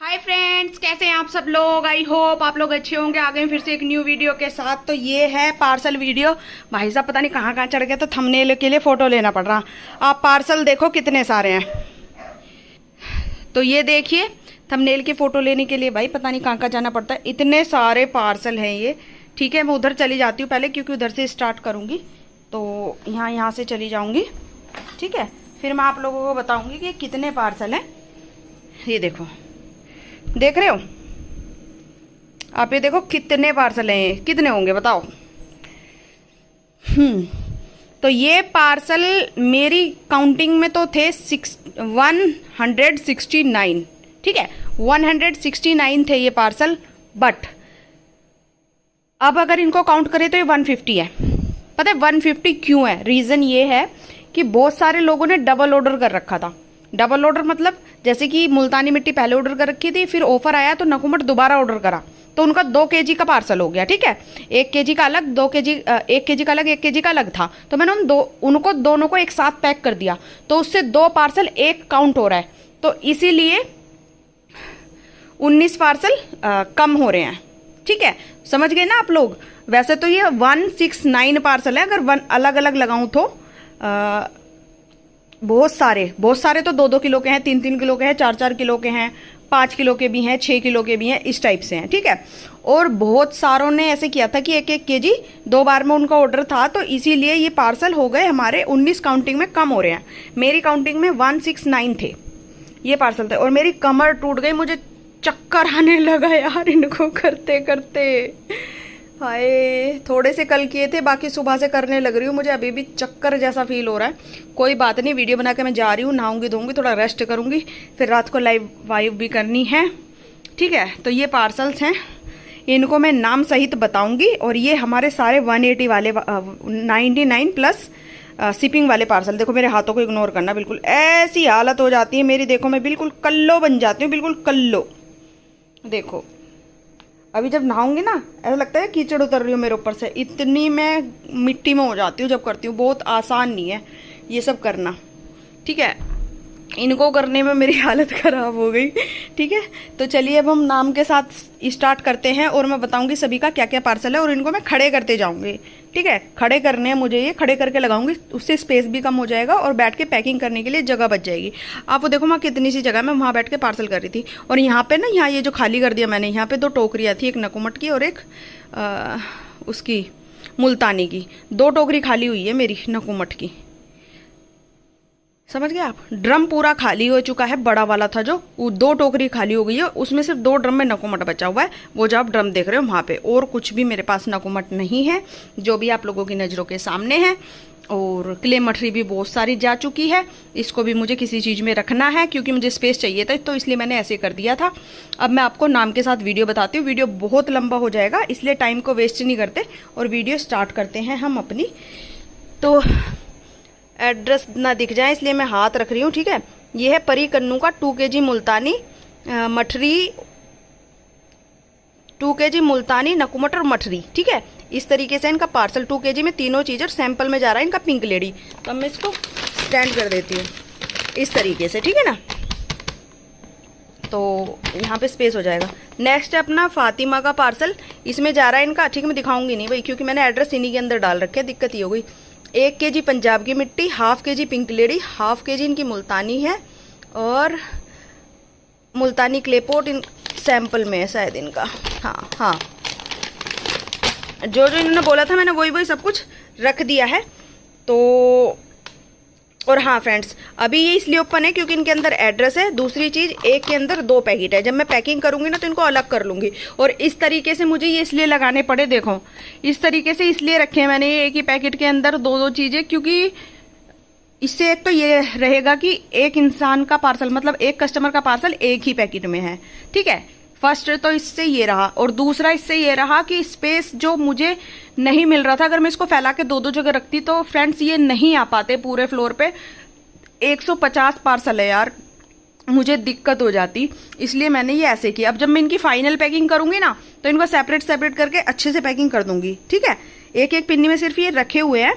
Hi friends, कैसे हैं आप सब लोग। आई होप आप लोग अच्छे होंगे। आ गए फिर से एक न्यू वीडियो के साथ। तो ये है पार्सल वीडियो। भाई साहब पता नहीं कहाँ कहाँ चढ़ गए, तो थंबनेल के लिए फ़ोटो लेना पड़ रहा। आप पार्सल देखो कितने सारे हैं। तो ये देखिए, थंबनेल की फ़ोटो लेने के लिए भाई पता नहीं कहाँ कहाँ जाना पड़ता है। इतने सारे पार्सल हैं ये। ठीक है, मैं उधर चली जाती हूँ पहले, क्योंकि उधर से स्टार्ट करूँगी। तो यहाँ से चली जाऊँगी। ठीक है, फिर मैं आप लोगों को बताऊँगी कि कितने पार्सल हैं। ये देखो, देख रहे हो आप, ये देखो कितने पार्सल हैं। कितने होंगे बताओ। तो ये पार्सल मेरी काउंटिंग में तो थे 169। ठीक है, 169 थे ये पार्सल। बट अब अगर इनको काउंट करें तो ये 150 है। पता है 150 क्यों है? रीज़न ये है कि बहुत सारे लोगों ने डबल ऑर्डर कर रखा था। डबल ऑर्डर मतलब जैसे कि मुल्तानी मिट्टी पहले ऑर्डर कर रखी थी, फिर ऑफर आया तो नकुमट दोबारा ऑर्डर करा, तो उनका 2 kg का पार्सल हो गया। ठीक है, 1 kg का अलग, 2 kg 1 kg का अलग, 1 kg का अलग था। तो मैंने उनको दोनों को एक साथ पैक कर दिया, तो उससे 2 पार्सल एक काउंट हो रहा है। तो इसीलिए 19 पार्सल कम हो रहे हैं। ठीक है, समझ गए ना आप लोग। वैसे तो ये 169 पार्सल है। अगर अलग अलग लगाऊं तो बहुत सारे तो 2-2 किलो के हैं, 3-3 किलो के हैं, 4-4 किलो के हैं, 5 किलो के भी हैं, 6 किलो के भी हैं, इस टाइप से हैं। ठीक है, और बहुत सारों ने ऐसे किया था कि 1-1 kg 2 बार में उनका ऑर्डर था, तो इसीलिए ये पार्सल हो गए हमारे 19 काउंटिंग में कम हो रहे हैं। मेरी काउंटिंग में 169 थे ये पार्सल थे। और मेरी कमर टूट गई, मुझे चक्कर आने लगा यार इनको करते करते। हाय, थोड़े से कल किए थे, बाकी सुबह से करने लग रही हूँ। मुझे अभी भी चक्कर जैसा फील हो रहा है। कोई बात नहीं, वीडियो बना के मैं जा रही हूँ, नहाऊंगी धोऊंगी, थोड़ा रेस्ट करूंगी, फिर रात को लाइव वाइव भी करनी है। ठीक है, तो ये पार्सल्स हैं, इनको मैं नाम सहित बताऊंगी। और ये हमारे सारे 180 वाले 99 प्लस शिपिंग वाले पार्सल। देखो मेरे हाथों को इग्नोर करना, बिल्कुल ऐसी हालत हो जाती है मेरी। देखो मैं बिल्कुल कल्लो बन जाती हूँ, बिल्कुल कल्लो। देखो अभी जब नहाऊंगी ना, ऐसा लगता है कीचड़ उतर रही हो मेरे ऊपर से। इतनी मैं मिट्टी में हो जाती हूँ जब करती हूँ। बहुत आसान नहीं है ये सब करना। ठीक है, इनको करने में मेरी हालत ख़राब हो गई। ठीक है, तो चलिए अब हम नाम के साथ स्टार्ट करते हैं, और मैं बताऊंगी सभी का क्या क्या पार्सल है, और इनको मैं खड़े करते जाऊंगी। ठीक है, खड़े करने हैं मुझे, ये खड़े करके लगाऊंगी, उससे स्पेस भी कम हो जाएगा और बैठ के पैकिंग करने के लिए जगह बच जाएगी। आप वो देखो, वहाँ कितनी सी जगह, मैं वहाँ बैठ के पार्सल कर रही थी। और यहाँ पे ना, यहाँ ये जो खाली कर दिया मैंने, यहाँ पे 2 टोकरियाँ थी, एक नकुमट की और एक उसकी मुल्तानी की। 2 टोकरी खाली हुई है मेरी नकुमट की, समझ गए आप। ड्रम पूरा खाली हो चुका है, बड़ा वाला था जो, वो 2 टोकरी खाली हो गई है। उसमें सिर्फ 2 ड्रम में नकुमट बचा हुआ है, वो जो आप ड्रम देख रहे हो वहाँ पे। और कुछ भी मेरे पास नकुमट नहीं है, जो भी आप लोगों की नज़रों के सामने है। और क्ले मठरी भी बहुत सारी जा चुकी है, इसको भी मुझे किसी चीज़ में रखना है, क्योंकि मुझे स्पेस चाहिए था, तो इसलिए मैंने ऐसे कर दिया था। अब मैं आपको नाम के साथ वीडियो बताती हूँ। वीडियो बहुत लंबा हो जाएगा, इसलिए टाइम को वेस्ट नहीं करते और वीडियो स्टार्ट करते हैं हम अपनी। तो एड्रेस ना दिख जाए इसलिए मैं हाथ रख रही हूँ। ठीक है, ये है परी कन्नू का 2 kg मुल्तानी मठरी, 2 kg मुल्तानी नकुमट और मठरी। ठीक है, इस तरीके से इनका पार्सल 2 kg में तीनों चीज़, और सैंपल में जा रहा है इनका पिंक लेडी। तो अब मैं इसको स्टैंड कर देती हूँ इस तरीके से। ठीक है ना, तो यहाँ पे स्पेस हो जाएगा। नेक्स्ट है अपना फातिमा का पार्सल, इसमें जा रहा है इनका। ठीक है, मैं दिखाऊंगी नहीं भाई, क्योंकि मैंने एड्रेस इन्हीं के अंदर डाल रखे है, दिक्कत ये हो गई। 1 kg पंजाब की मिट्टी, 1/2 kg पिंक लेडी, 1/2 kg इनकी मुल्तानी है, और मुल्तानी क्लेपोट इन सैंपल में है शायद इनका। हाँ, जो इन्होंने बोला था मैंने वही सब कुछ रख दिया है। तो और हाँ फ्रेंड्स, अभी ये इसलिए ओपन है क्योंकि इनके अंदर एड्रेस है। दूसरी चीज़, एक के अंदर 2 पैकेट है। जब मैं पैकिंग करूँगी ना तो इनको अलग कर लूँगी। और इस तरीके से मुझे ये इसलिए लगाने पड़े, देखो इस तरीके से इसलिए रखे हैं मैंने ये एक ही पैकेट के अंदर 2-2 चीज़ें, क्योंकि इससे एक तो ये रहेगा कि एक इंसान का पार्सल, मतलब एक कस्टमर का पार्सल एक ही पैकेट में है। ठीक है, फर्स्ट तो इससे ये रहा, और दूसरा इससे ये रहा कि स्पेस जो मुझे नहीं मिल रहा था, अगर मैं इसको फैला के 2-2 जगह रखती तो फ्रेंड्स ये नहीं आ पाते पूरे फ्लोर पे। 150 पार्सल है यार, मुझे दिक्कत हो जाती, इसलिए मैंने ये ऐसे किया। अब जब मैं इनकी फाइनल पैकिंग करूंगी ना, तो इनको सेपरेट करके अच्छे से पैकिंग कर दूंगी। ठीक है, एक एक पिन्नी में सिर्फ ये रखे हुए हैं,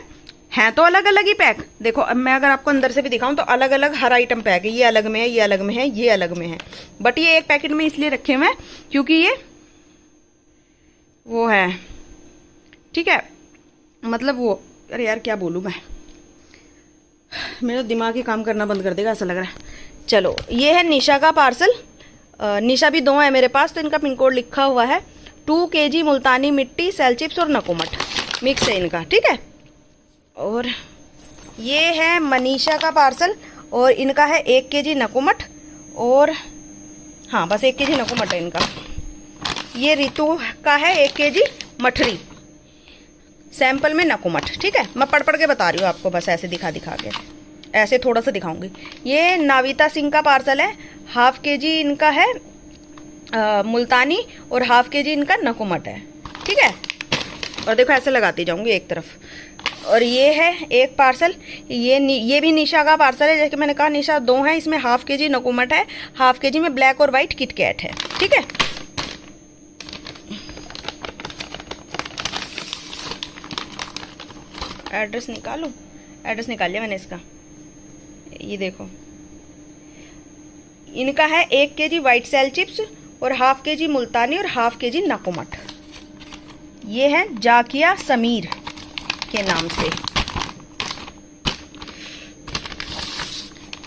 हैं तो अलग अलग ही पैक। देखो अब मैं अगर आपको अंदर से भी दिखाऊं तो अलग अलग हर आइटम पैक है। ये अलग में है, ये अलग में है, ये अलग में है, बट ये एक पैकेट में इसलिए रखे हुए हैं क्योंकि ये वो है, ठीक है, मतलब वो, अरे यार क्या बोलूं मैं, मेरा दिमाग ही काम करना बंद कर देगा ऐसा लग रहा है। चलो ये है निशा का पार्सल। निशा भी 2 है मेरे पास, तो इनका पिन कोड लिखा हुआ है 2 kg मुल्तानी मिट्टी, सेल चिप्स और नकोमट मिक्स है इनका, ठीक है। और ये है मनीषा का पार्सल और इनका है 1 kg नकोमट और हाँ बस 1 kg नकोमट है इनका। ये रितु का है 1 kg मठरी, सैंपल में नकोमट, ठीक है। मैं पढ़ पढ़ के बता रही हूँ आपको, बस ऐसे दिखा दिखा के, ऐसे थोड़ा सा दिखाऊंगी। ये नाविता सिंह का पार्सल है, ½ kg इनका है मुल्तानी और ½ kg इनका नकोमट है, ठीक है। और देखो ऐसे लगाती जाऊंगी एक तरफ। और ये है एक पार्सल, ये भी निशा का पार्सल है। जैसे मैंने कहा निशा 2 है, इसमें ½ kg नकोमट है, ½ kg में ब्लैक और वाइट किटकैट है, ठीक है। एड्रेस निकालूं, एड्रेस निकाल लिया मैंने इसका। ये देखो इनका है 1 kg वाइट सेल चिप्स और ½ kg मुल्तानी और ½ kg नकोमट। ये है जाकिया समीर के नाम से।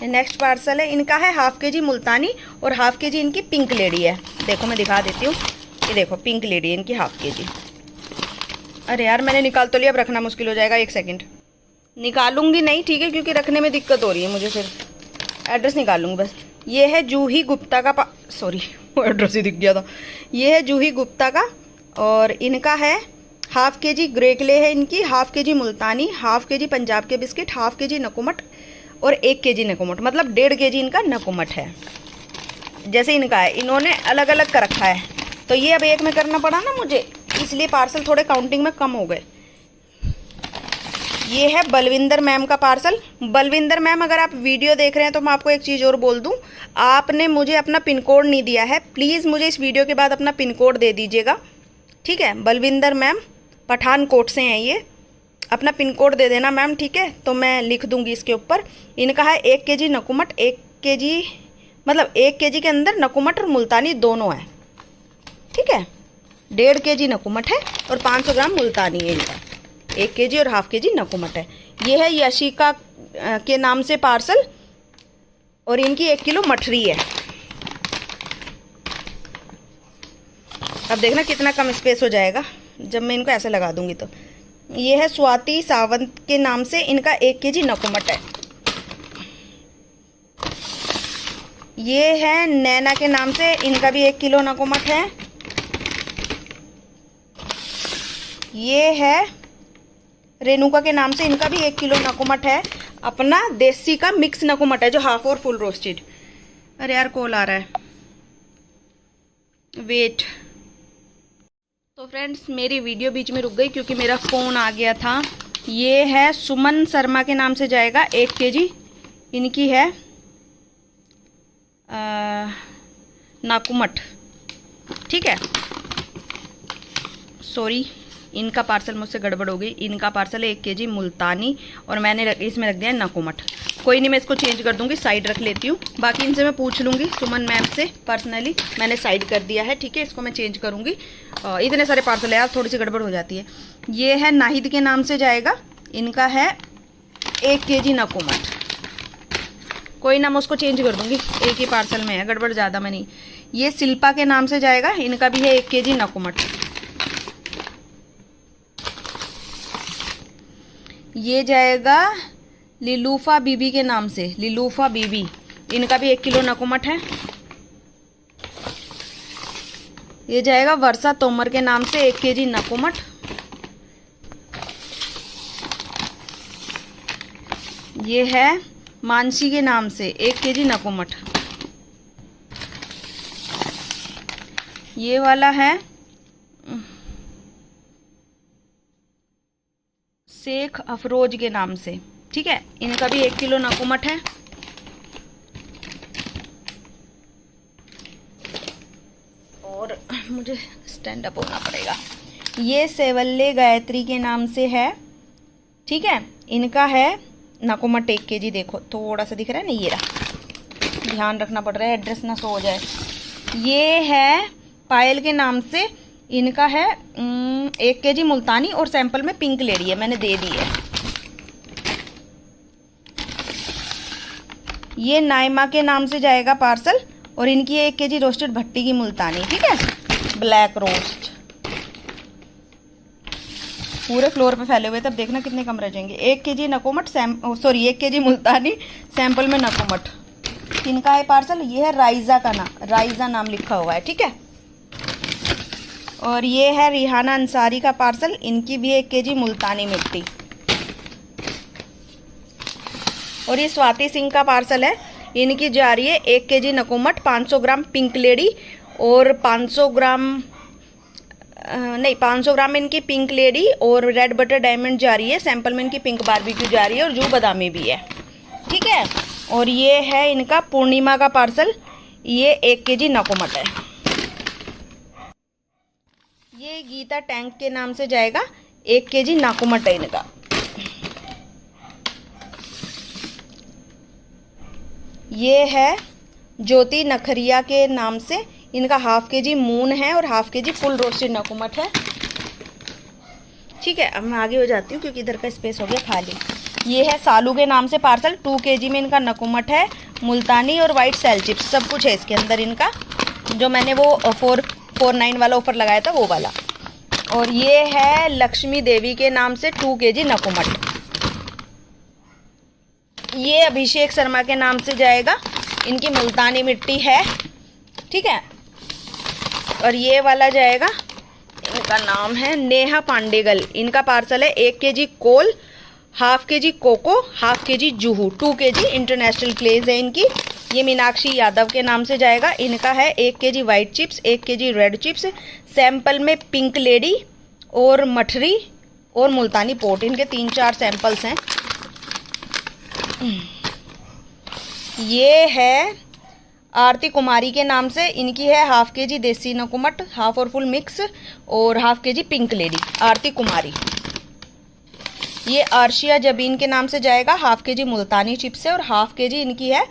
नेक्स्ट पार्सल है, इनका है ½ kg मुल्तानी और ½ kg इनकी पिंक लेडी है। देखो मैं दिखा देती हूँ, ये देखो पिंक लेडी है इनकी ½ kg। अरे यार मैंने निकाल तो लिया, अब रखना मुश्किल हो जाएगा, 1 सेकंड। निकालूंगी नहीं, ठीक है, क्योंकि रखने में दिक्कत हो रही है मुझे, फिर एड्रेस निकालूंगी बस। ये है जूही गुप्ता का सॉरी वो एड्रेस ही दिख गया था। ये है जूही गुप्ता का और इनका है ½ kg ग्रे क्ले है इनकी, ½ kg मुल्तानी, ½ kg पंजाब के बिस्किट, ½ kg नकोमट और 1 kg नकोमट, मतलब 1.5 kg इनका नकोमट है। जैसे इनका है, इन्होंने अलग अलग कर रखा है, तो ये अब एक में करना पड़ा ना मुझे, इसलिए पार्सल थोड़े काउंटिंग में कम हो गए। ये है बलविंदर मैम का पार्सल। बलविंदर मैम अगर आप वीडियो देख रहे हैं तो मैं आपको एक चीज़ और बोल दूं, आपने मुझे अपना पिन कोड नहीं दिया है, प्लीज़ मुझे इस वीडियो के बाद अपना पिन कोड दे दीजिएगा, ठीक है। बलविंदर मैम पठानकोट से हैं, ये अपना पिन कोड दे देना मैम, ठीक है, तो मैं लिख दूंगी इसके ऊपर। इनका है 1 kg नकोमट, 1 kg मतलब 1 kg के अंदर नकोमट और मुल्तानी दोनों है, ठीक है। 1.5 kg नकोमट है और 500 ग्राम मुल्तानी है इनका, 1 kg और ½ kg नकोमट है। ये है यशिका के नाम से पार्सल और इनकी 1 किलो मठरी है। अब देखना कितना कम स्पेस हो जाएगा जब मैं इनको ऐसे लगा दूंगी तो। ये है स्वाति सावंत के नाम से, इनका 1 kg नकोमट है। ये है नैना के नाम से, इनका भी 1 किलो नकोमट है। ये है रेणुका के नाम से, इनका भी 1 किलो नकोमट है। अपना देसी का मिक्स नकोमट है जो हाफ और फुल रोस्टेड। अरे यार कॉल आ रहा है, वेट। तो फ्रेंड्स मेरी वीडियो बीच में रुक गई क्योंकि मेरा फ़ोन आ गया था। ये है सुमन शर्मा के नाम से जाएगा, 1 kg इनकी है नाकुमट, ठीक है। सॉरी इनका पार्सल मुझसे गड़बड़ हो गई। इनका पार्सल है 1 kg मुल्तानी और मैंने इसमें रख दिया है नकोमट। कोई नहीं, मैं इसको चेंज कर दूंगी, साइड रख लेती हूँ। बाकी इनसे मैं पूछ लूँगी, सुमन मैम से पर्सनली। मैंने साइड कर दिया है, ठीक है, इसको मैं चेंज करूँगी। इतने सारे पार्सल है यार, थोड़ी सी गड़बड़ हो जाती है। ये है नाहिद के नाम से जाएगा, इनका है 1 kg नकोमट। कोई ना, मैं उसको चेंज कर दूँगी, एक ही पार्सल में है, गड़बड़ ज़्यादा में नहीं। ये शिल्पा के नाम से जाएगा, इनका भी है 1 kg नकोमट। ये जाएगा लिलूफा बीबी के नाम से, लिलूफा बीबी, इनका भी 1 किलो नकोमट है। ये जाएगा वर्षा तोमर के नाम से, 1 kg नकोमट। ये है मानसी के नाम से, 1 kg नकोमट। ये वाला है शेख अफरोज के नाम से, ठीक है, इनका भी 1 किलो नकोमट है। और मुझे स्टैंड अप होना पड़ेगा। ये सेवल्ले गायत्री के नाम से है, ठीक है, इनका है नकुमट 1 kg। देखो थोड़ा सा दिख रहा है ना, ये रहा, ध्यान रखना पड़ रहा है एड्रेस ना सो हो जाए। ये है पायल के नाम से, इनका है 1 kg मुल्तानी और सैंपल में पिंक लेडी है, मैंने दे दी है। ये नाइमा के नाम से जाएगा पार्सल और इनकी 1 kg रोस्टेड भट्टी की मुल्तानी, ठीक है, ब्लैक रोस्ट। पूरे फ्लोर पे फैले हुए, तब देखना कितने कम रह जाएंगे। 1 kg नकुमट 1 kg मुल्तानी सैंपल में नकुमट। इनका है पार्सल, ये है राइजा का नाम, राइजा नाम लिखा हुआ है, ठीक है। और ये है रिहाना अंसारी का पार्सल, इनकी भी 1 kg मुल्तानी मिट्टी। और ये स्वाति सिंह का पार्सल है, इनकी जा रही है 1 kg नकुमट, 500 ग्राम पिंक लेडी और 500 ग्राम इनकी पिंक लेडी और रेड बटर डायमंड जा रही है, सैंपल में इनकी पिंक बारबेक्यू जा रही है और जू बादामी भी है, ठीक है। और ये है इनका पूर्णिमा का पार्सल, ये 1 kg नकुमट है। ये गीता टैंक के नाम से जाएगा, 1 kg नकुमट है इनका। ये है ज्योति नखरिया के नाम से, इनका 1/2 kg मून है और 1/2 kg फुल रोस्टेड नकुमट है, ठीक है। अब मैं आगे हो जाती हूँ क्योंकि इधर का स्पेस हो गया खाली। ये है सालू के नाम से पार्सल, 2 kg में इनका नकुमट है, मुल्तानी और वाइट सेल चिप्स, सब कुछ है इसके अंदर इनका, जो मैंने वो 449 वाला ऑफर लगाया था वो वाला। और ये है लक्ष्मी देवी के नाम से 2 kg नकुमट। ये अभिषेक शर्मा के नाम से जाएगा, इनकी मुल्तानी मिट्टी है, ठीक है। और ये वाला जाएगा, इनका नाम है नेहा पांडेगल, इनका पार्सल है 1 kg कोल, 1/2 kg कोको, 1/2 kg जूहू, 2 kg इंटरनेशनल क्लेज है इनकी। ये मीनाक्षी यादव के नाम से जाएगा, इनका है 1 kg white chips, 1 kg red chips, sample में पिंक लेडी और मठरी और मुल्तानी पोट, इनके 3-4 सैंपल्स हैं। ये है आरती कुमारी के नाम से, इनकी है 1/2 kg देसी नकुमट, हाफ और फुल मिक्स और 1/2 kg pink lady, Aarti Kumari. ये आर्शिया जबीन के नाम से जाएगा, 1/2 kg मुल्तानी चिप्स है और 1/2 kg इनकी है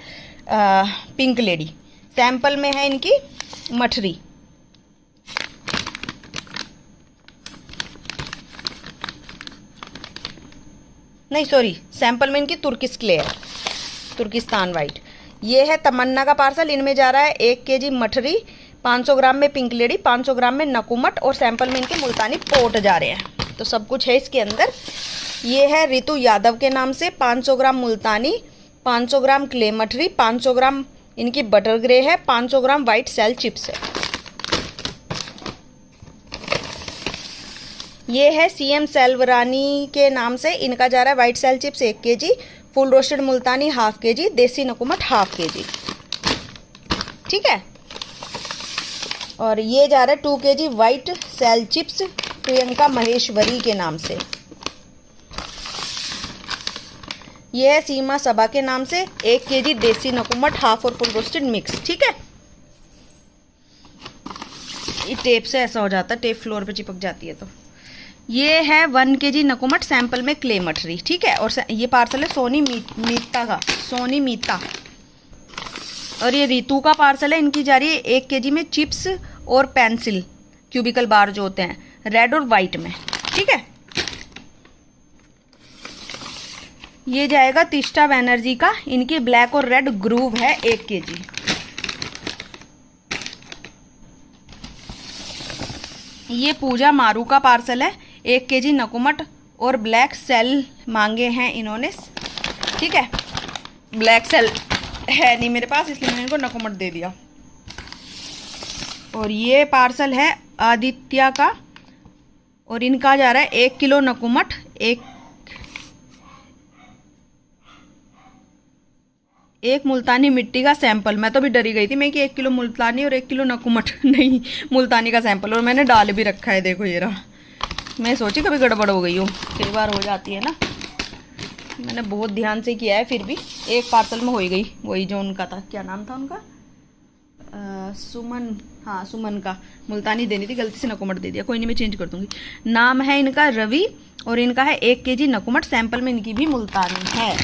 पिंक लेडी, सैंपल में है इनकी मठरी। नहीं सॉरी, सैंपल में इनकी तुर्किश क्ले है, तुर्किस्तान वाइट। ये है तमन्ना का पार्सल, इनमें जा रहा है 1 kg मठरी, 500 ग्राम में पिंक लेडी, 500 ग्राम में नकुमट और सैंपल में इनके मुल्तानी पोट जा रहे हैं, तो सब कुछ है इसके अंदर। ये है रितु यादव के नाम से, 500 ग्राम मुल्तानी, 500 ग्राम क्ले मठरी, 500 ग्राम इनकी बटर ग्रे है, 500 ग्राम वाइट सेल चिप्स है। ये है सीएम सेल्वरानी के नाम से, इनका जा रहा है white cell chips 1 kg, full roasted Multani 1/2 kg, देसी नकुमट 1/2 kg, ठीक है। और ये जा रहा है 2 kg white cell chips Priyanka Maheshwari के नाम से। ये है सीमा सबा के नाम से, 1 kg देसी नकुमट, हाफ और फुल रोस्टेड मिक्स, ठीक है। ये टेप से ऐसा हो जाता है, टेप फ्लोर पे चिपक जाती है तो। ये है 1 kg नकुमट, सैंपल में क्ले मठरी, ठीक है। और ये पार्सल है सोनी मीता का, सोनी मीता। और ये रितु का पार्सल है, इनकी जा रही है 1 kg में चिप्स और पेंसिल क्यूबिकल बार जो होते हैं, रेड और वाइट में, ठीक है। ये जाएगा तिष्ठा बैनर्जी का, इनकी ब्लैक और रेड ग्रूव है 1 kg। ये पूजा मारू का पार्सल है, 1 kg नकुमट और ब्लैक सेल मांगे हैं इन्होंने, ठीक है। ब्लैक सेल है नहीं मेरे पास, इसलिए मैंने इनको नकुमट दे दिया। और ये पार्सल है आदित्य का, और इनका जा रहा है 1 किलो नकुमट, एक मुल्तानी मिट्टी का सैंपल। मैं तो भी डरी गई थी मैं कि 1 किलो मुल्तानी और 1 किलो नकुमट, नहीं मुल्तानी का सैंपल, और मैंने डाल भी रखा है, देखो ये रहा। मैं सोची कभी गड़बड़ हो गई हूँ, कई बार हो जाती है ना, मैंने बहुत ध्यान से किया है, फिर भी एक पार्सल में हो ही गई, वही जो उनका था, क्या नाम था उनका, सुमन, हाँ सुमन का मुल्तानी देनी थी, गलती से नकुमट दे दिया, कोई नहीं मैं चेंज कर दूंगी। नाम है इनका रवि और इनका है 1 kg नकुमट, सैंपल में इनकी भी मुल्तानी है।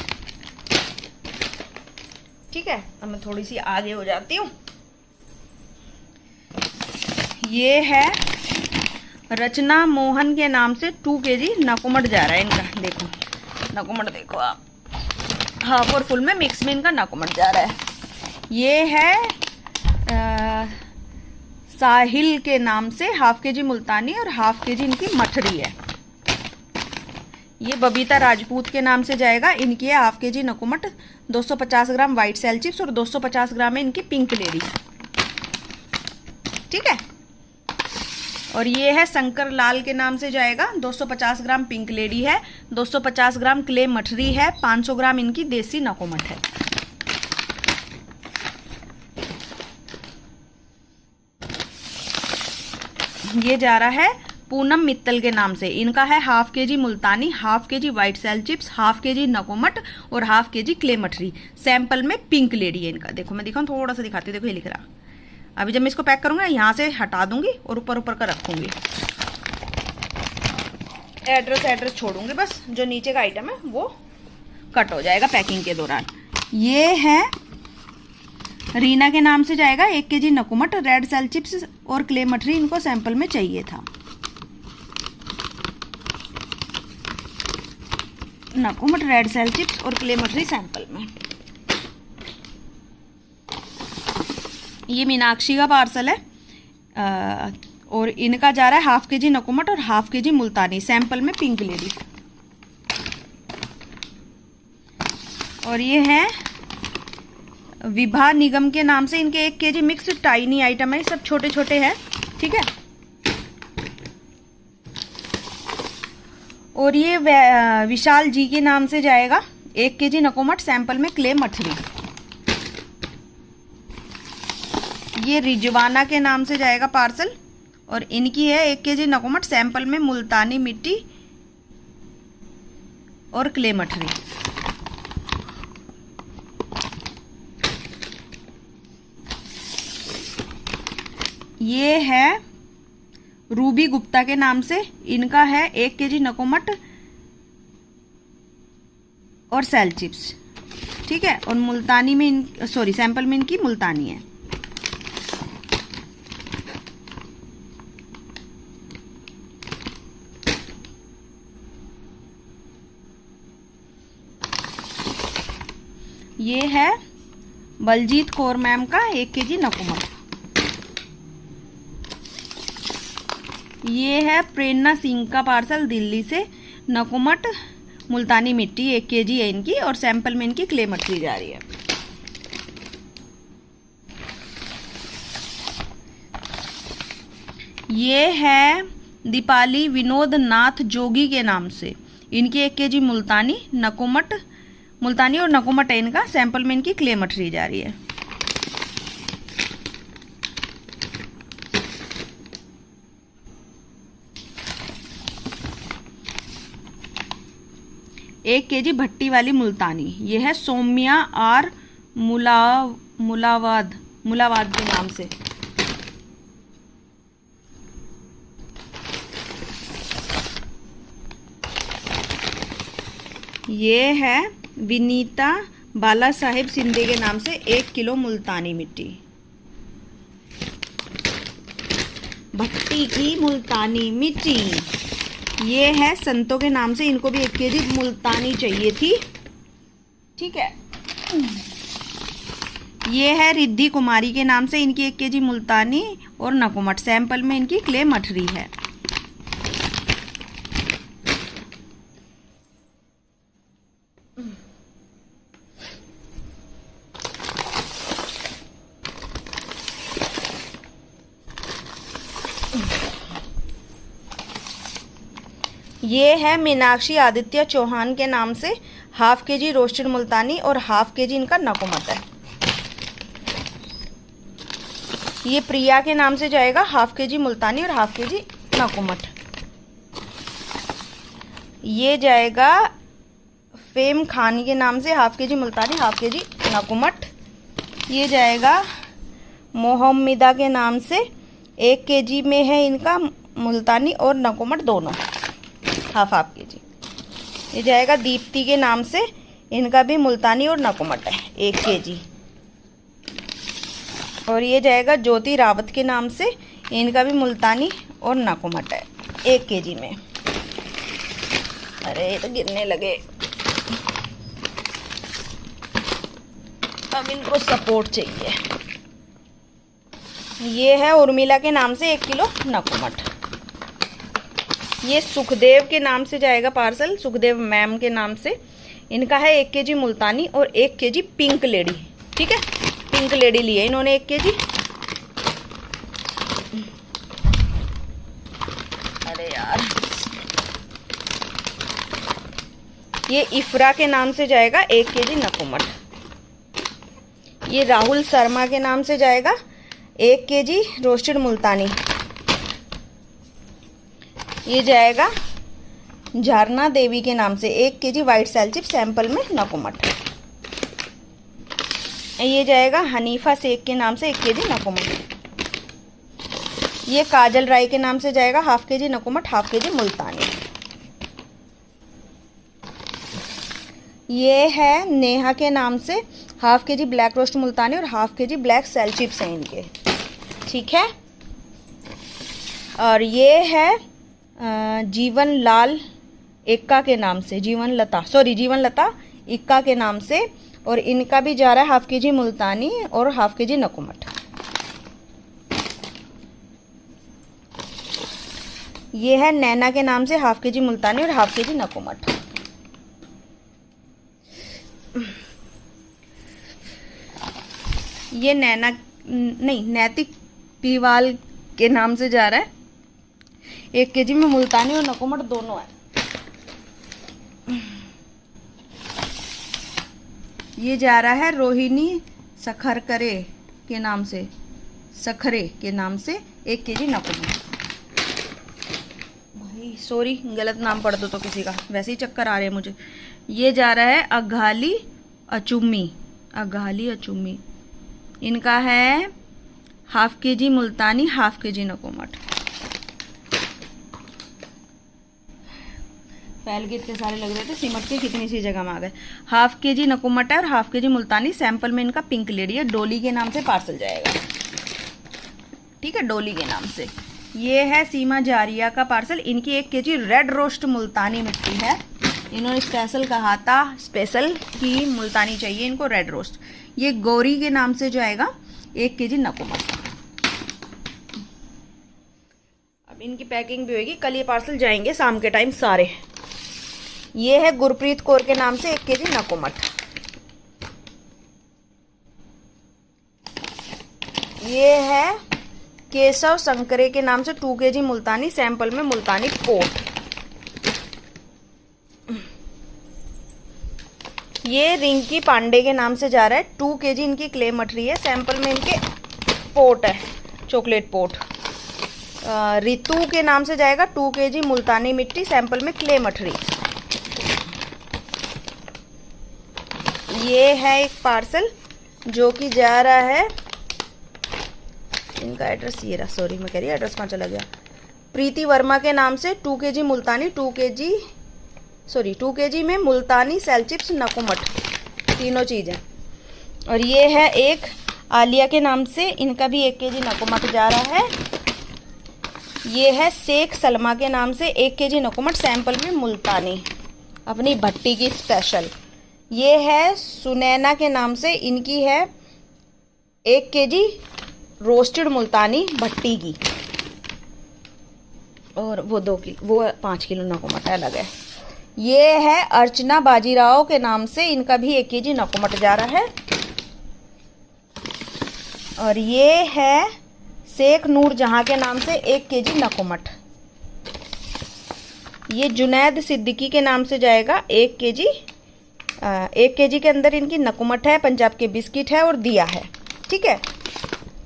ठीक है, अब मैं थोड़ी सी आगे हो जाती हूँ। ये है रचना मोहन के नाम से 2 kg नकुमट जा रहा है इनका। देखो नकुमट देखो आप, हाफ और फुल में मिक्स में इनका नकुमट जा रहा है। ये है साहिल के नाम से 1/2 kg मुल्तानी और 1/2 kg इनकी मठरी है। ये बबीता राजपूत के नाम से जाएगा, इनकी है 1/2 kg नकुमट, 250 ग्राम वाइट सेल चिप्स और 250 ग्राम है इनकी पिंक लेडी। ठीक है, और ये है शंकर लाल के नाम से जाएगा, 250 ग्राम पिंक लेडी है, 250 ग्राम क्ले मठरी है, 500 ग्राम इनकी देसी नकुमट है। ये जा रहा है पूनम मित्तल के नाम से, इनका है 1/2 kg Multani, 1/2 kg white cell chips, 1/2 kg नकुमट और 1/2 kg क्ले मठरी, सैंपल में पिंक लेडी है इनका। देखो मैं दिखाऊं, थोड़ा सा दिखाती हूँ। देखो ये लिख रहा, अभी जब मैं इसको पैक करूंगा यहाँ से हटा दूंगी और ऊपर ऊपर का रखूंगी, एड्रेस छोड़ूंगी बस, जो नीचे का आइटम है वो कट हो जाएगा पैकिंग के दौरान। ये है रीना के नाम से जाएगा, 1 kg नकुमट, रेड सेल चिप्स और क्ले मठरी इनको सैंपल में चाहिए था। नकुमट, रेड सेल चिप्स और क्ले मठरी सैंपल में। ये मीनाक्षी का पार्सल है और इनका जा रहा है 1/2 kg नकुमट और 1/2 kg मुल्तानी, सैंपल में पिंक लेडी। और ये है विभा निगम के नाम से, इनके 1 kg मिक्स टाइनी आइटम है, सब छोटे छोटे हैं। ठीक है, और ये विशाल जी के नाम से जाएगा, 1 kg नकुमट, सैंपल में क्ले मठरी। ये रिजवाना के नाम से जाएगा पार्सल और इनकी है 1 kg नकुमट, सैंपल में मुल्तानी मिट्टी और क्ले मठरी। ये है रूबी गुप्ता के नाम से, इनका है 1 kg नकुमट और सेल चिप्स। ठीक है, और मुल्तानी में सैंपल में इनकी मुल्तानी है। ये है बलजीत कौर मैम का 1 kg नकुमट। ये है प्रेरणा सिंह का पार्सल दिल्ली से, नकुमट मुल्तानी मिट्टी 1 kg है इनकी और सैंपल में इनकी क्ले मठरी जा रही है। ये है दीपाली विनोद नाथ जोगी के नाम से, इनकी 1 kg मुल्तानी, मुल्तानी और नकुमट है इनका, सैंपल में इनकी क्ले मठरी जा रही है। एक kg भट्टी वाली मुल्तानी, ये है सौम्या आर मुलावाद के नाम से। ये है विनीता बाला साहेब सिंधे के नाम से 1 किलो मुल्तानी मिट्टी, भट्टी की मुल्तानी मिट्टी। ये है संतों के नाम से, इनको भी 1 kg मुल्तानी चाहिए थी। ठीक है, ये है रिद्धि कुमारी के नाम से, इनकी 1 kg मुल्तानी और नकुमट, सैंपल में इनकी क्ले मठरी है। ये है मीनाक्षी आदित्य चौहान के नाम से, 1/2 kg रोस्टेड मुल्तानी और 1/2 kg इनका नकुमत है। ये प्रिया के नाम से जाएगा, 1/2 kg मुल्तानी और 1/2 kg नकुमत। ये जाएगा फेम खान के नाम से, 1/2 kg मुल्तानी 1/2 kg नकुमत। ये जाएगा मोहम्मिदा के नाम से 1 केजी में है इनका मुल्तानी और नकोमट दोनों, हाफ हाफ केजी। ये जाएगा दीप्ति के नाम से, इनका भी मुल्तानी और नकोमट है 1 केजी। और ये जाएगा ज्योति रावत के नाम से, इनका भी मुल्तानी और नकोमट है 1 केजी में। अरे ये तो गिरने लगे, अब इनको सपोर्ट चाहिए। ये है उर्मिला के नाम से 1 किलो नकोमट। ये सुखदेव के नाम से जाएगा पार्सल, सुखदेव मैम के नाम से, इनका है 1 केजी मुल्तानी और 1 केजी पिंक लेडी। ठीक है, पिंक लेडी लिए इन्होंने 1 केजी। अरे यार, ये इफ्रा के नाम से जाएगा 1 केजी नकोमट। ये राहुल शर्मा के नाम से जाएगा 1 केजी रोस्टेड मुल्तानी। ये जाएगा झरना देवी के नाम से 1 KG white cell chip sample में नकोमट। ये जाएगा हनीफा शेख के नाम से 1 केजी नकोमट। ये काजल राय के नाम से जाएगा हाफ केजी नकोमट, हाफ केजी मुल्तानी। ये है नेहा के नाम से half KG black roast Multani और half KG black shell chips हैं इनके। ठीक है, और ये है जीवन लाल इक्का के नाम से, जीवन लता इक्का के नाम से, और इनका भी जा रहा है हाफ केजी मुल्तानी और हाफ केजी नकोमट। ये है नैना के नाम से हाफ केजी मुल्तानी और हाफ केजी नकोमट। ये नैतिक पीवाल के नाम से जा रहा है 1 केजी में मुल्तानी और नकोमट दोनों है। ये जा रहा है रोहिणी सखरे के नाम से 1 केजी नकोमट। भाई सॉरी, गलत नाम पढ़ दो तो किसी का, वैसे ही चक्कर आ रहे हैं मुझे। ये जा रहा है अघाली अचुम्मी, इनका है हाफ केजी मुल्तानी, हाफ केजी नकोमट। फैल के इतने सारे लग रहे थे, सिमट के कितनी सी जगह में आ गए। हाफ केजी नकोमट है और हाफ केजी मुल्तानी, सैंपल में इनका पिंक लेडी है, डोली के नाम से पार्सल जाएगा। ठीक है, डोली के नाम से। ये है सीमा जारिया का पार्सल, इनकी 1 केजी रेड रोस्ट मुल्तानी मिट्टी है। इन्होंने स्पेशल कहा था, स्पेशल की मुल्तानी चाहिए इनको रेड रोस्ट। ये गौरी के नाम से जाएगा 1 केजी नकोमट। अब इनकी पैकिंग भी होगी, कल ये पार्सल जाएंगे शाम के टाइम सारे। ये है गुरप्रीत कौर के नाम से 1 केजी नकोमट। ये है केशव संकरे के नाम से 2 केजी मुल्तानी, सैंपल में मुल्तानी पोट। ये रिंकी पांडे के नाम से जा रहा है 2 केजी इनकी क्ले मठरी है, सैंपल में इनके पोट है, चॉकलेट पोट। रितु के नाम से जाएगा 2 केजी मुल्तानी मिट्टी, सैंपल में क्ले मठरी। ये है एक पार्सल जो कि जा रहा है, इनका एड्रेस ये रहा, सॉरी मैं कह रही एड्रेस कहाँ चला गया। प्रीति वर्मा के नाम से 2 केजी मुल्तानी, 2 केजी में मुल्तानी सेल चिप्स नकोमट, तीनों चीज़ें। और ये है एक आलिया के नाम से, इनका भी 1 केजी नकोमट जा रहा है। ये है शेख सलमा के नाम से 1 केजी नकोमट, सैंपल में मुल्तानी, अपनी भट्टी की स्पेशल। ये है सुनैना के नाम से, इनकी है 1 केजी रोस्टेड मुल्तानी भट्टी की, और वो 5 किलो नकोमट अलग है। ये है अर्चना बाजीराव के नाम से, इनका भी 1 केजी नकोमट जा रहा है। और ये है शेख नूर जहां के नाम से 1 केजी नकोमट। ये जुनैद सिद्दीकी के नाम से जाएगा 1 केजी। 1 केजी के अंदर इनकी नकोमट है, पंजाब के बिस्किट है और दिया है। ठीक है,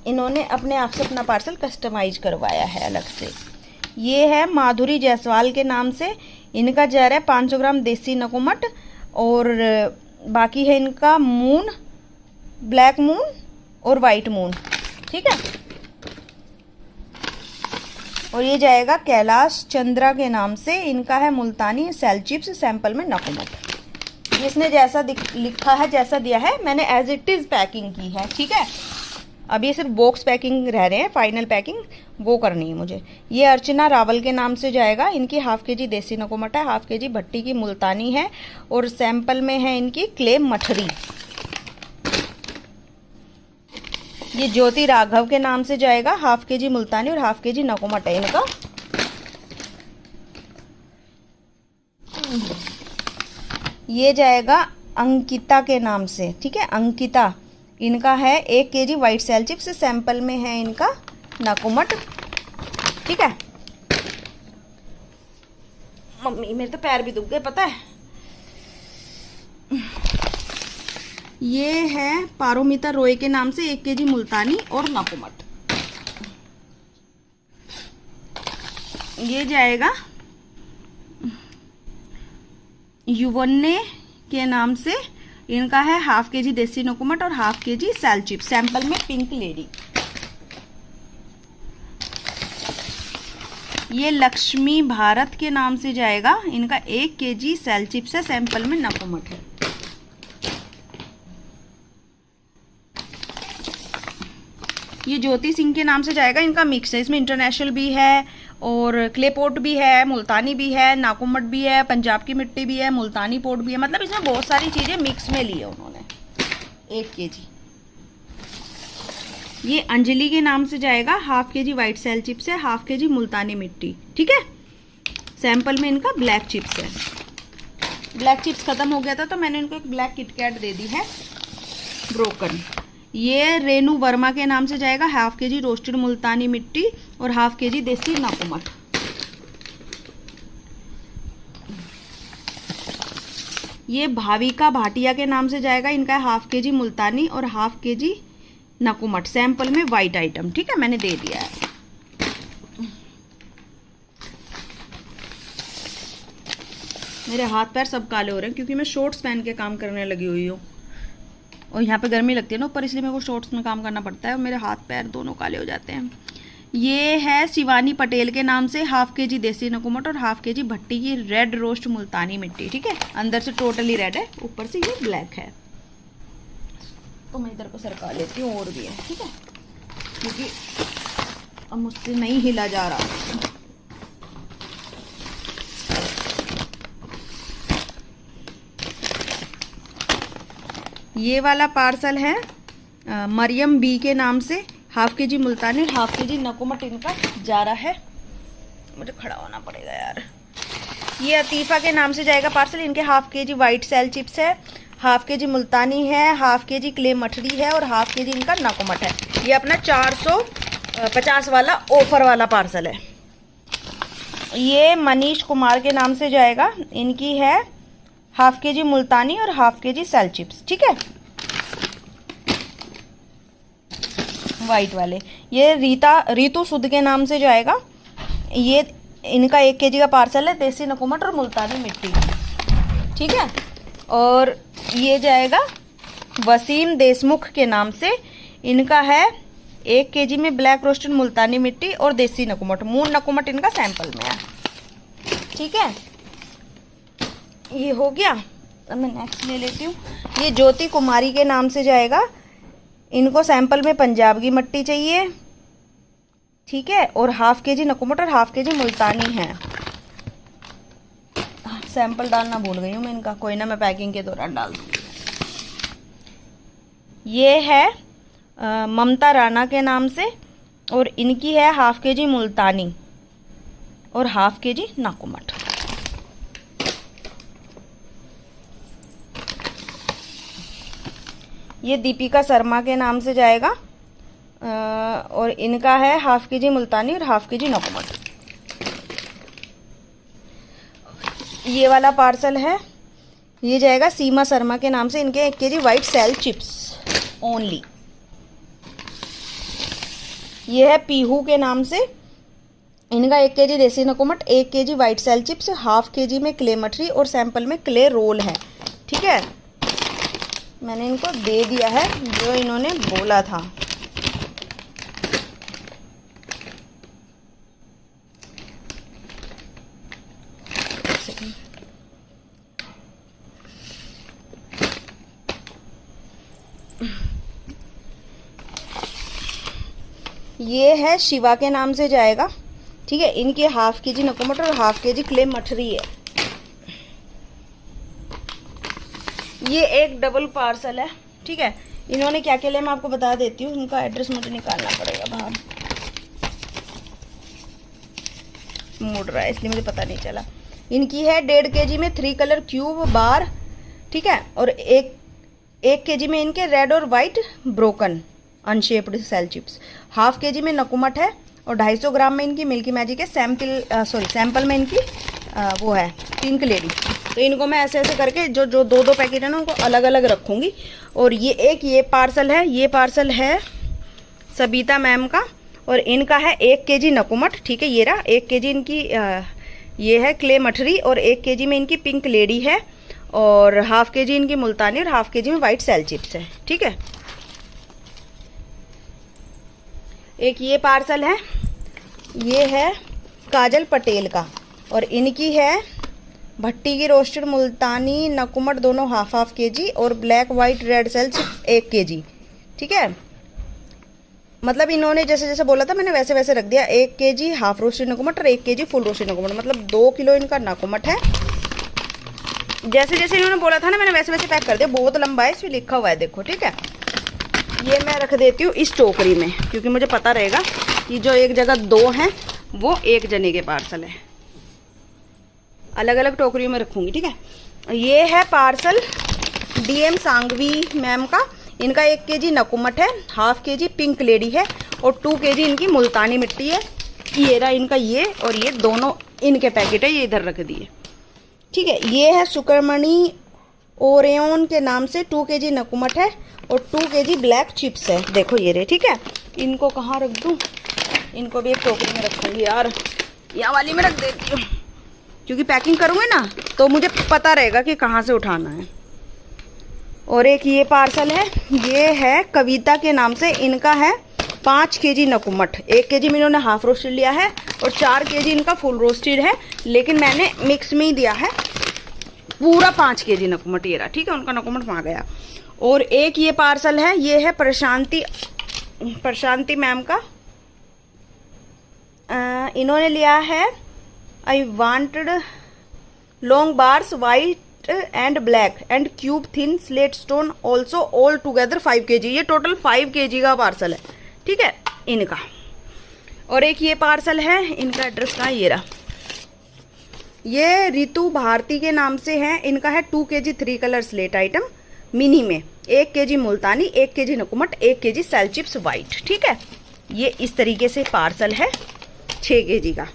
इन्होंने अपने आप से अपना पार्सल कस्टमाइज करवाया है अलग से। ये है माधुरी जायसवाल के नाम से, इनका जा रहा है 500 ग्राम देसी नकोमट, और बाकी है इनका मून, ब्लैक मून और वाइट मून, ठीक है। और ये जाएगा कैलाश चंद्रा के नाम से, इनका है मुल्तानी सेल चिप्स, सैंपल में नकुमट। इसने जैसा लिखा है, जैसा दिया है, मैंने एज इट इज पैकिंग की है, ठीक है। अब ये सिर्फ बॉक्स पैकिंग रह रहे हैं, फाइनल पैकिंग वो करनी है मुझे। ये अर्चना रावल के नाम से जाएगा, इनकी ½ kg देसी नकुमट है, ½ kg भट्टी की मुल्तानी है, और सैंपल में है इनकी क्ले मठरी। ये ज्योति राघव के नाम से जाएगा, ½ kg मुल्तानी और ½ kg नकुमट है इनका। ये जाएगा अंकिता के नाम से, ठीक है, अंकिता, इनका है 1 kg white cell chips, sample में है इनका नकुमट, ठीक है। मम्मी मेरे तो पैर भी दुख गए, पता है। ये है पारोमिता रॉय के नाम से 1 kg मुल्तानी और नकुमट। ये जाएगा युवन्ने के नाम से, इनका है ½ kg देसी नकुमट और ½ kg सेल चिप्स, सैंपल में पिंक लेडी। ये लक्ष्मी भारत के नाम से जाएगा, इनका 1 kg सेल चिप्स है, सैंपल में नकुमट है। ये ज्योति सिंह के नाम से जाएगा, इनका मिक्स है, इसमें इंटरनेशनल भी है और क्ले पोट भी है, मुल्तानी भी है, नाकुमट भी है, पंजाब की मिट्टी भी है, मुल्तानी पोट भी है, मतलब इसमें बहुत सारी चीज़ें मिक्स में ली है उन्होंने। 1 kg। ये अंजलि के नाम से जाएगा, ½ kg वाइट सेल चिप्स है, ½ kg मुल्तानी मिट्टी, ठीक है। सैंपल में इनका ब्लैक चिप्स है। ब्लैक चिप्स खत्म हो गया था तो मैंने इनको एक ब्लैक किटकैट दे दी है ब्रोकन। ये रेनू वर्मा के नाम से जाएगा, ½ kg रोस्टेड मुल्तानी मिट्टी और ½ kg देसी नकुमट। ये भाविका भाटिया के नाम से जाएगा, इनका है ½ kg मुल्तानी और ½ kg नकुमट, सैंपल में वाइट आइटम, ठीक है, मैंने दे दिया है। मेरे हाथ पैर सब काले हो रहे हैं क्योंकि मैं शॉर्ट्स पहन के काम करने लगी हुई हूँ, और यहाँ पे गर्मी लगती है ना ऊपर, इसलिए मेरे को शॉर्ट्स में काम करना पड़ता है और मेरे हाथ पैर दोनों काले हो जाते हैं। ये है शिवानी पटेल के नाम से, ½ kg देसी नकुमट और ½ kg भट्टी की रेड रोस्ट मुल्तानी मिट्टी, ठीक है। अंदर से टोटली रेड है, ऊपर से ये ब्लैक है। तो मैं इधर को सरका लेती हूँ, और भी है, ठीक है, क्योंकि अब मुझसे नहीं हिला जा रहा। ये वाला पार्सल है मरियम बी के नाम से, ½ kg मुल्तानी और ½ kg नकुमट इनका जा रहा है। मुझे खड़ा होना पड़ेगा यार। ये अतीफ़ा के नाम से जाएगा पार्सल, इनके ½ kg वाइट सेल चिप्स है, ½ kg मुल्तानी है, ½ kg क्ले मठरी है और ½ kg इनका नकुमट है। ये अपना 450 वाला ऑफर वाला पार्सल है। ये मनीष कुमार के नाम से जाएगा, इनकी है ½ kg मुल्तानी और ½ kg सेल चिप्स, ठीक है, वाइट वाले। ये रीतू सुद के नाम से जाएगा, ये इनका 1 kg का पार्सल है, देसी नकुमट और मुल्तानी मिट्टी, ठीक है। और ये जाएगा वसीम देशमुख के नाम से, इनका है 1 kg में ब्लैक रोस्टेड मुल्तानी मिट्टी और देसी नकुमट, मून नकुमट इनका सैंपल में है, ठीक है। ये हो गया। अब मैं नेक्स्ट ले लेती हूँ। ये ज्योति कुमारी के नाम से जाएगा, इनको सैंपल में पंजाब की मिट्टी चाहिए, ठीक है, और ½ kg नकुमट और ½ kg मुल्तानी है। सैंपल डालना भूल गई हूँ मैं इनका, कोई ना, मैं पैकिंग के दौरान डाल दूँगी। ये है ममता राणा के नाम से, और इनकी है ½ kg मुल्तानी और ½ kg नकुमट। ये दीपिका शर्मा के नाम से जाएगा, और इनका है ½ kg मुल्तानी और ½ kg नकुमट। ये वाला पार्सल है, ये जाएगा सीमा शर्मा के नाम से, इनके 1 kg white cell chips only. ये है पीहू के नाम से, इनका 1 kg देसी नकुमट, 1 kg white cell chips, ½ kg में क्ले मठरी और सैंपल में क्ले रोल है, ठीक है। मैंने इनको दे दिया है जो इन्होंने बोला था। ये है शिवा के नाम से जाएगा, ठीक है। इनके हाफ के जी नकुमट और हाफ के जी क्ले मठरी है। ये एक डबल पार्सल है, ठीक है। इन्होंने क्या क्या लिया मैं आपको बता देती हूँ। इनका एड्रेस मुझे निकालना पड़ेगा, बाहर मुड़ रहा है इसलिए मुझे पता नहीं चला। इनकी है 1.5 kg में 3 कलर क्यूब बार, ठीक है। और एक kg में इनके रेड और white broken unshaped shell chips. Half kg में नकुमट है और 250 ग्राम में इनकी मिल्की मैजिक है। सैंपल में इनकी वो है पिंक लेडी। तो इनको मैं ऐसे ऐसे करके जो 2 पैकेट है ना उनको अलग अलग रखूँगी। और ये पार्सल है, ये पार्सल है सबिता मैम का और इनका है 1 kg नकुमट, ठीक है। ये रहा 1 kg इनकी ये है क्ले मठरी और 1 kg में इनकी पिंक लेडी है और हाफ kg इनकी मुल्तानी और हाफ kg में वाइट सेल चिप्स है, ठीक है। एक ये पार्सल है, ये है काजल पटेल का और इनकी है भट्टी की रोस्टेड मुल्तानी नकुमट दोनों हाफ kg और black white red shell chips 1 kg, ठीक है। मतलब इन्होंने जैसे जैसे बोला था मैंने वैसे वैसे रख दिया। 1 kg हाफ रोस्टेड नकुमट और 1 kg फुल रोस्टेड नकुमट, मतलब 2 किलो इनका नकुमट है। जैसे जैसे इन्होंने बोला था ना मैंने वैसे वैसे पैक कर दिया। बहुत लंबा है, इसमें लिखा हुआ है देखो, ठीक है। ये मैं रख देती हूँ इस टोकरी में क्योंकि मुझे पता रहेगा कि जो एक जगह 2 हैं वो एक जने के पार्सल है। अलग अलग टोकरियों में रखूँगी, ठीक है। ये है पार्सल DM सांगवी मैम का। इनका 1 kg नकुमट है, हाफ kg पिंक लेडी है और 2 kg इनकी मुल्तानी मिट्टी है। ये रहा इनका ये और ये दोनों इनके पैकेट है, ये इधर रख दिए, ठीक है। ये है सुकरमणि ओरेयन के नाम से 2 kg नकुमट है और 2 kg ब्लैक चिप्स है, देखो ये रहे, ठीक है। इनको कहाँ रख दूँ, इनको भी एक टोकरी में रखूँगी यार, यहाँ वाली में रख देती हूँ क्योंकि पैकिंग करूँगी ना तो मुझे पता रहेगा कि कहाँ से उठाना है। और एक ये पार्सल है, ये है कविता के नाम से। इनका है 5 kg नकुमट। 1 kg में इन्होंने हाफ रोस्टेड लिया है और 4 kg इनका फुल रोस्टेड है, लेकिन मैंने मिक्स में ही दिया है पूरा 5 kg नकुमट। ये रहा, ठीक है, उनका नकुमट वहाँ गया। और एक ये पार्सल है, ये है प्रशांति मैम का। इन्होंने लिया है I wanted long bars white and black and cube thin slate stone also all together 5 kg। ये टोटल 5 kg का पार्सल है, ठीक है इनका। और एक ये पार्सल है, इनका एड्रेस का ये रहा, ये रितु भारती के नाम से है। इनका है 2 kg 3 colour slate item mini में, 1 kg मुल्तानी, 1 kg नकुमट, 1 kg सेल चिप्स वाइट, ठीक है। ये इस तरीके से पार्सल है 6 kg का।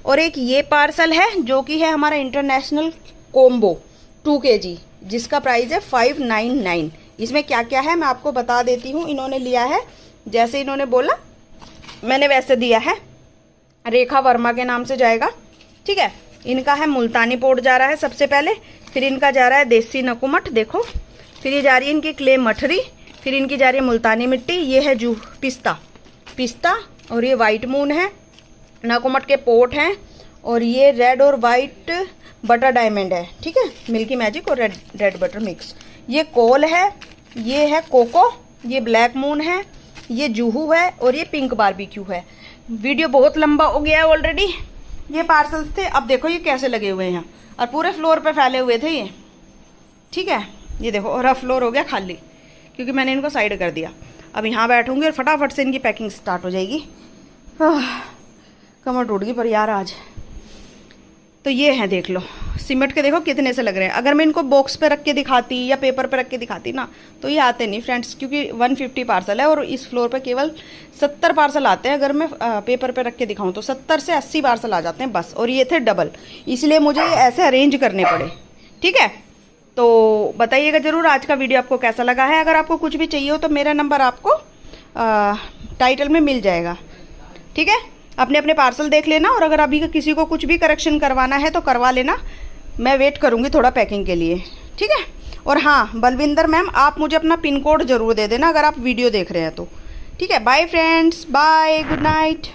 और एक ये पार्सल है जो कि है हमारा इंटरनेशनल कोम्बो 2 kg, जिसका प्राइस है 599। इसमें क्या क्या है मैं आपको बता देती हूँ। इन्होंने लिया है जैसे इन्होंने बोला मैंने वैसे दिया है। रेखा वर्मा के नाम से जाएगा, ठीक है। इनका है मुल्तानी पोर्ट जा रहा है सबसे पहले, फिर इनका जा रहा है देसी नकुमट, देखो, फिर ये जा रही है इनकी क्ले मठरी, फिर इनकी जा रही है मुल्तानी मिट्टी, ये है जू पिस्ता और ये वाइट मून है, नकुमट के पोर्ट हैं, और ये रेड और वाइट बटर डायमंड है, ठीक है, मिल्की मैजिक और रेड बटर मिक्स। ये कोल है, ये है कोको, ये ब्लैक मून है, ये जूहू है और ये पिंक बारबेक्यू है। वीडियो बहुत लंबा हो गया है ऑलरेडी। ये पार्सल्स थे, अब देखो ये कैसे लगे हुए हैं और पूरे फ्लोर पे फैले हुए थे ये, ठीक है। ये देखो और फ्लोर हो गया खाली क्योंकि मैंने इनको साइड कर दिया। अब यहाँ बैठूंगी और फटाफट से इनकी पैकिंग स्टार्ट हो जाएगी। कमर टूट गई पर यार आज। तो ये है, देख लो, सिमट के देखो कितने से लग रहे हैं। अगर मैं इनको बॉक्स पे रख के दिखाती या पेपर पे रख के दिखाती ना तो ये आते नहीं फ्रेंड्स, क्योंकि 150 पार्सल है और इस फ्लोर पे केवल 70 पार्सल आते हैं। अगर मैं पेपर पे रख के दिखाऊं तो 70 से 80 पार्सल आ जाते हैं बस, और ये थे डबल, इसलिए मुझे ये ऐसे अरेंज करने पड़े, ठीक है। तो बताइएगा ज़रूर आज का वीडियो आपको कैसा लगा है। अगर आपको कुछ भी चाहिए हो तो मेरा नंबर आपको टाइटल में मिल जाएगा, ठीक है। अपने अपने पार्सल देख लेना, और अगर अभी किसी को कुछ भी करेक्शन करवाना है तो करवा लेना, मैं वेट करूँगी थोड़ा पैकिंग के लिए, ठीक है। और हाँ बलविंदर मैम, आप मुझे अपना पिन कोड ज़रूर दे देना अगर आप वीडियो देख रहे हैं तो, ठीक है। Bye friends, bye, good night.